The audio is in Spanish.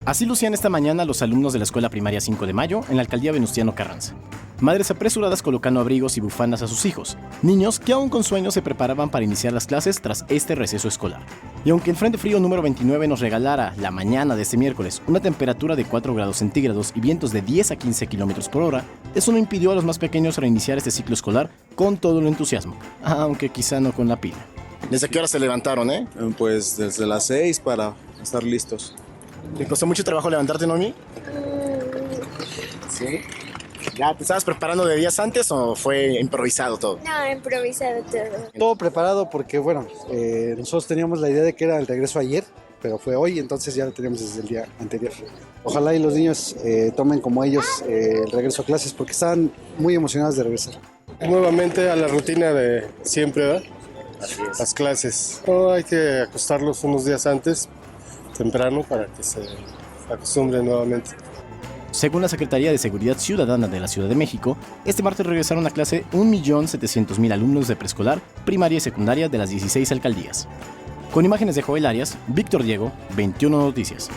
Así lucían esta mañana los alumnos de la Escuela Primaria 5 de Mayo en la Alcaldía Venustiano Carranza. Madres apresuradas colocando abrigos y bufandas a sus hijos, niños que aún con sueño se preparaban para iniciar las clases tras este receso escolar. Y aunque el Frente Frío número 29 nos regalara la mañana de este miércoles una temperatura de 4 grados centígrados y vientos de 10 a 15 kilómetros por hora, eso no impidió a los más pequeños reiniciar este ciclo escolar con todo el entusiasmo, aunque quizá no con la pila. ¿Desde qué hora se levantaron, Pues desde las 6 para estar listos. ¿Te costó mucho trabajo levantarte, Nomi? Sí. ¿Ya te estabas preparando de días antes o fue improvisado todo? No, improvisado todo. Todo preparado porque, nosotros teníamos la idea de que era el regreso ayer, pero fue hoy, entonces ya lo teníamos desde el día anterior. Ojalá y los niños tomen como ellos el regreso a clases porque estaban muy emocionados de regresar. Nuevamente a la rutina de siempre, ¿verdad? Las clases. No, hay que acostarlos unos días antes, temprano, para que se acostumbren nuevamente. Según la Secretaría de Seguridad Ciudadana de la Ciudad de México, este martes regresaron a clase 1.700.000 alumnos de preescolar, primaria y secundaria de las 16 alcaldías. Con imágenes de Joel Arias, Víctor Diego, 21 Noticias.